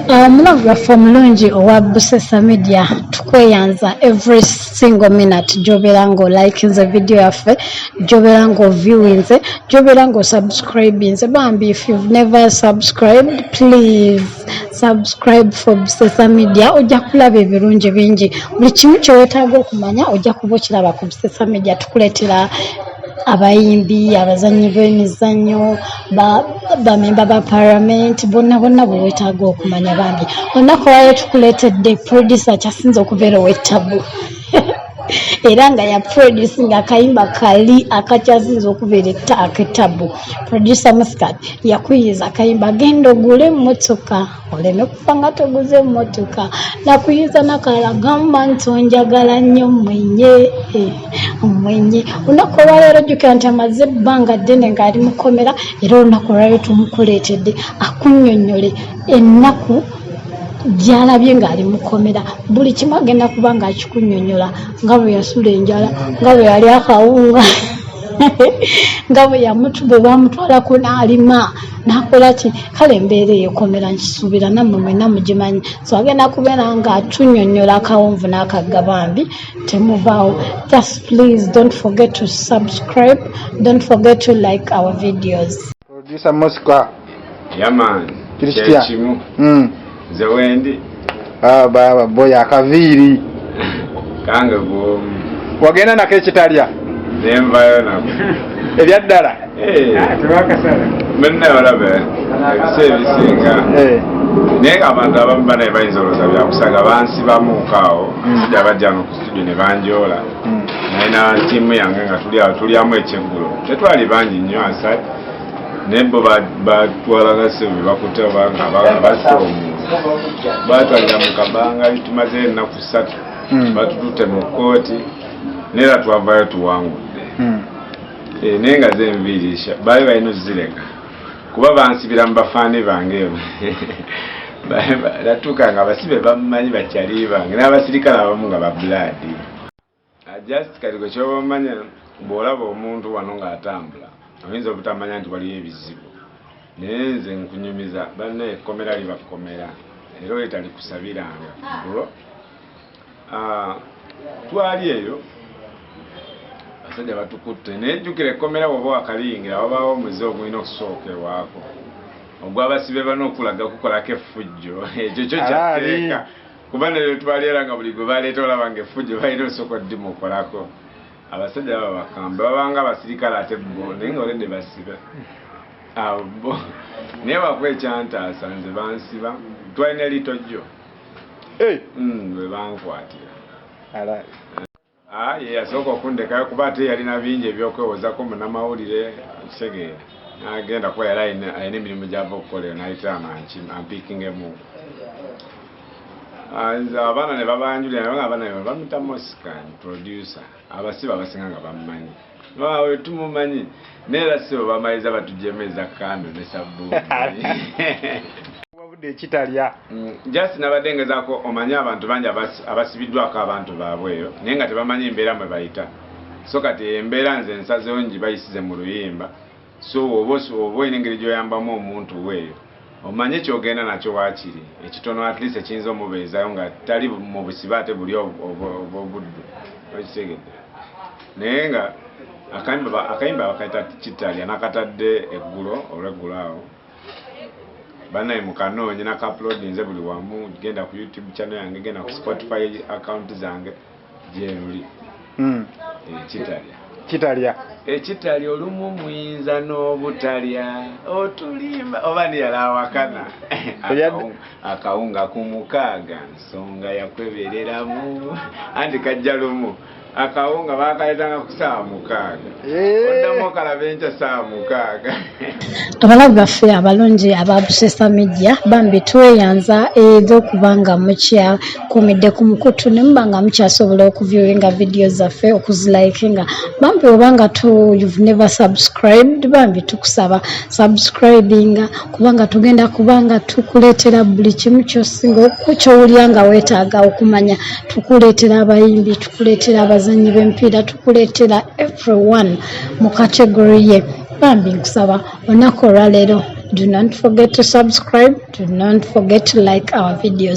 Mulongo waffe mulungi owa Busesa Media tukweyanza every single minute gy'obeera ng'olikinze video yaffe, gy'obeera ng'oviewinze, gy'obeera ng'osubscribinze. Bambi if you've never subscribed, please subscribe for Busesa Media. Ojja kulaba ebirungi bingi, buli kimu kye weetaaga okumanya ojja kuba okiraba ku Busesa Media. Tukuleetera abayimbi, abazanyi b'emizannyo, bamemba ba parliament, bonna bwe weetaaga okumanya. Bambi olunaku olwaleero tukuleetedde producer kyasinze okubeera ow'ettabu era nga ya producinga akayimba kali akakyasinze okubeera ak'ettabu. Producer Moskhan yakuyiza akayimba genda ogule emmotoka oleme kufa nga toguze emmotoka, nakuyiza nakalala gamba nti onjagala nnyo mwenye. Olunaku olwaleero jjukira nti amaze ebbanga ddene ng'ali mu komera, era olunaku olwaleero tumukuleetedde akunnyonnyole ennaku gy'alabye ng'ali mu komera. Buli kimu agenda kuba ng'akikunnyonnyola, nga bwe yasula enjala, nga bwe yali akawunga nga bwe bamutwalako n'alima n'akola ki. Kale embeera eyo komera nkisuubira nammwe mwenna mugimanyi, so agenda kubeera ng'atunnyonnyola akawunvu n'akagga. Bambi temuvaawo. Just please don't forget to subscribe, don't forget to like our videos. Producer Moskhan. Yeah man. Kimu. Nze wendi. Baba boy akaviiri. Kanga go. Wagenda nako ekitalya. Nemvayo nako. Ebyaddala. Tubakasala. Menna olabe. Ebiseebisinga. Naye abantu abamu banaye bayinza olowooza byakusaga bansibamu kaawo. Sijja bajja no ku studio ne banjoola. Naye na ttiimu yange nga tulyamu ekyeggulo. Tetwali bangi nnyo asatu. Nebo batwalaga sewe bakutaba abasoomu batwalira mu kabanga litumaze ennaku 3 batutute mu kkooti neera twavayo tuwangudde. Naye nga zenviirisha baali balina ozireka kuba bansibira mu bafaani bange natuuka nga abasibe bamumanyi bakyali bange n'abasirikale abamu nga babulaadi. Just kati kwe kyoba omanya bw'olaba omuntu wano ng'atambula oyinza obutamanya nti waliyo ebizibu. Naye nze nkunyumiza bannaye ekkomera libakomera era oyo talikusabiranga bro. Twali eyo basajja batukutte naye jjukira ekkomera bw'oba wakaliyingira wabaawo omuze ogulina okusooka ewaako ogw'abasibe bana okulaga kukolako effujjo. Ekyo kyo kyateeka kuba neyo twali era nga buli gwe baleeta olaba nga effujjo balina osooka oddimu okolako. Abasajja baba bakamba babanga abasirikale ate bo naye nga olende basibe abo naye bakuba ekyantaasa nze bansiba twalina litojjo bwe bankwatira ye yasooka okundekayo kuba ate yalina bingi ebyokwewozako munamawulire kitegeera agenda kuba yali alina emirimu gy'ava okukolera nayitira ampiikingemu. Abaana ne babanjulira naye abaana ne bamuyita Moskhan producer. Abasibe abasinga nga bamumanyi bawe tumumanyi neera sibo bamaliza batujemeza kando ne sabbuuni wabudde ekitalya. Just nabadde ngezaako omanyi abantu bangi abasibiddwako abantu baabweyo naye nga tebamanyi embeera mwe bayita. So kati embeera nze nsazeho ngibayisize mu luyimba, so oba olina engeri gy'oyambamu omuntu weeyo omanye kyogenda nakyo waakiri ekitono at least ekiyinza omubeezayo nga tali mu busibe ate buli obuddu okitegedde. Naye nga akayimba bakaita Kitalya nakatadde eggulo olweggulo awo bannaye mukanoonye nakauploadinze buli wamu. Genda ku YouTube channel yange, genda ku Spotify account zange gyeruli. Kitalya Kitalya olumu muyinza n'obutalya otulimba oba niyalawakana akawunga ku mukaaga nsonga yakwebereramu anti kajja lumu akawunga bakaleetanga ku ssaawa 6 oddamu okalaba enkya ssaawa 6. Abalabi baffe abalungi aba Busesa Media bambi tweyanza era okubanga mukyakumidde ku mukutu ne mubanga mukyasobola okuviewinga video zaffe okuzilikinga. Bambi obanga you've never subscribed bambi tukusaba subscribinga kubanga tugenda kubanga tukuleetera buli kimu ky'osinga okukyowulira nga weetaaga okumanya. Tukuleetera abayimbi, tukuleetera abazanyi b'empiira, tukuleetera everyone mu category ye. Bambi nkusaba olunaku olwaleero Do not forget to subscribe. Do not forget to like our videos.